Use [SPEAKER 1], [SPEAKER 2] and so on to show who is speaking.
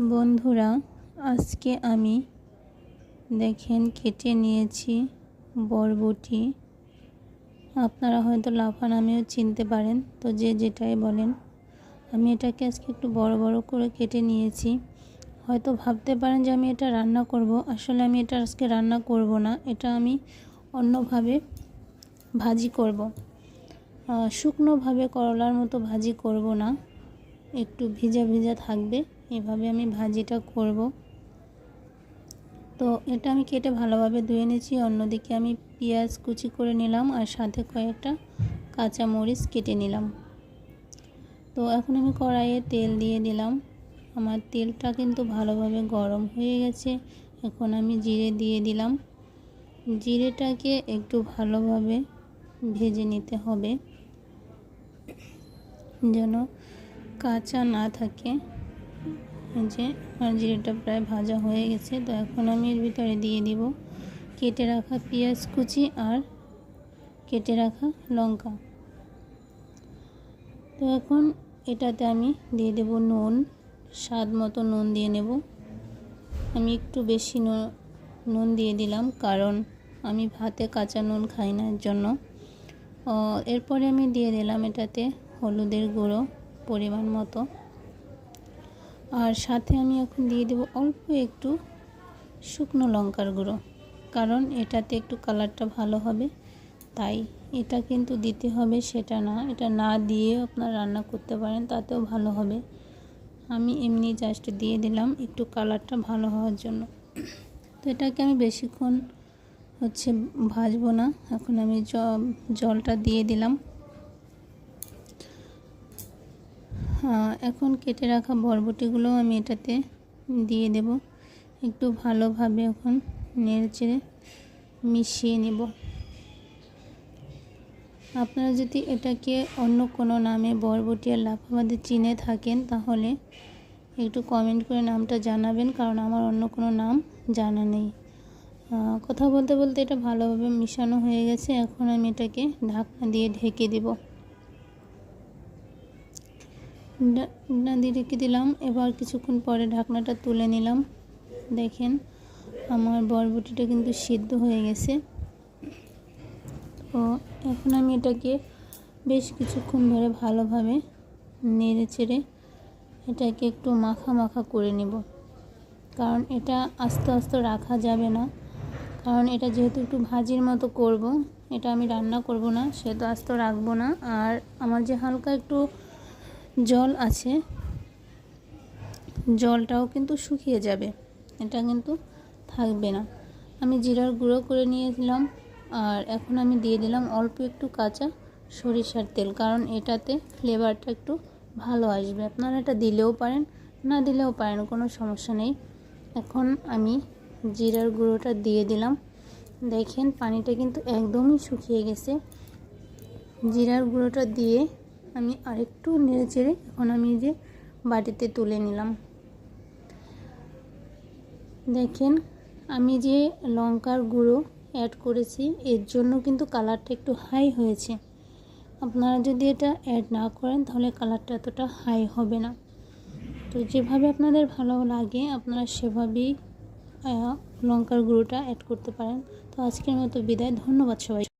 [SPEAKER 1] বন্ধুরা, আজকে আমি দেখেন কেটে নিয়েছি বরবটি। আপনারা হয়তো লাফা নামেও চিনতে পারেন, তো যে যেটাই বলেন। আমি এটাকে আজকে একটু বড় বড় করে কেটে নিয়েছি। হয়তো ভাবতে পারেন যে আমি এটা রান্না করব, আসলে আমি এটা আজকে রান্না করব না, এটা আমি অন্যভাবে ভাজি করব। শুকনোভাবে করলার মতো ভাজি করব না, একটু ভিজা ভিজা থাকবে, এভাবে আমি ভাজিটা করব। তো এটা আমি কেটে ভালোভাবে ধুয়ে নিয়েছি। অন্যদিকে আমি পেঁয়াজ কুচি করে নিলাম আর সাথে কয়েকটা কাঁচা মরিচ কেটে নিলাম। তো এখন আমি কড়াইয়ে তেল দিয়ে দিলাম। আমার তেলটা কিন্তু ভালোভাবে গরম হয়ে গেছে। এখন আমি জিরে দিয়ে দিলাম। জিরেটাকে একটু ভালোভাবে ভেজে নিতে হবে, যেন কাঁচা না থাকে। যে আমার জিরেটা প্রায় ভাজা হয়ে গেছে। তো এখন আমি এর ভিতরে দিয়ে দিব কেটে রাখা পেঁয়াজ কুচি আর কেটে রাখা লঙ্কা। তো এখন এটাতে আমি দিয়ে দেব নুন, স্বাদ মতো নুন দিয়ে নেব। আমি একটু বেশি নুন দিয়ে দিলাম, কারণ আমি ভাতে কাঁচা নুন খাই না, এর জন্য। এরপরে আমি দিয়ে দিলাম এটাতে হলুদের গুঁড়ো পরিমাণ মতো, আর সাথে আমি এখন দিয়ে দেব অল্প একটু শুকনো লঙ্কার গুঁড়ো, কারণ এটাতে একটু কালারটা ভালো হবে, তাই এটা কিন্তু দিতে হবে সেটা না। এটা না দিয়ে আপনারা রান্না করতে পারেন, তাতেও ভালো হবে। আমি এমনি জাস্ট দিয়ে দিলাম একটু কালারটা ভালো হওয়ার জন্য। তো এটাকে আমি বেশিক্ষণ ভাজবো না। এখন আমি জলটা দিয়ে দিলাম। এখন কেটে রাখা বরবটিগুলো আমি এটাতে দিয়ে দেব। একটু ভালোভাবে এখন নেড়েচেড়ে মিশিয়ে নেব। আপনারা যদি এটাকে অন্য কোনো নামে বরবটি আর লাফাবাদে চিনে থাকেন, তাহলে একটু কমেন্ট করে নামটা জানাবেন, কারণ আমার অন্য কোনো নাম জানা নেই। কথা বলতে বলতে এটা ভালোভাবে মিশানো হয়ে গেছে। এখন আমি এটাকে ঢাকনা দিয়ে ঢেকে দেব। ঢাকনা দিয়ে ঢেকে দিলাম। এবার কিছুক্ষণ পরে ঢাকনাটা তুলে নিলাম। দেখেন আমার বরবটিটা কিন্তু সিদ্ধ হয়ে গেছে। তো এখন আমি এটাকে বেশ কিছুক্ষণ ধরে ভালোভাবে নেড়ে চেড়ে এটাকে একটু মাখা মাখা করে নেব, কারণ এটা আস্তে আস্তে রাখা যাবে না। কারণ এটা যেহেতু একটু ভাজির মতো করব, এটা আমি রান্না করব না, সেহেতু আস্তে রাখবো না। আর আমার যে হালকা একটু জল আছে, জলটাও কিন্তু শুকিয়ে যাবে, এটা কিন্তু থাকবে না। আমি জিরার গুঁড়ো করে নিয়েছিলাম, আর এখন আমি দিয়ে দিলাম অল্প একটু কাঁচা সরিষার তেল, কারণ এটাতে ফ্লেভারটা একটু ভালো আসবে। আপনারা এটা দিলেও পারেন, না দিলেও পারেন, কোনো সমস্যা নেই। এখন আমি জিরার গুঁড়োটা দিয়ে দিলাম। দেখেন পানিটা কিন্তু একদমই শুকিয়ে গেছে। জিরার গুঁড়োটা দিয়ে আমি আরেকটু নেড়ে চেড়ে এখন আমি যে বাটিতে তুলে নিলাম। দেখেন আমি যে লঙ্কার গুঁড়ো অ্যাড করেছি, এর জন্য কিন্তু কালারটা একটু হাই হয়েছে। আপনারা যদি এটা অ্যাড না করেন, তাহলে কালারটা এতটা হাই হবে না। তো যেভাবে আপনাদের ভালো লাগে আপনারা সেভাবেই লঙ্কার গুঁড়োটা অ্যাড করতে পারেন। তো আজকের মতো বিদায়, ধন্যবাদ সবাই।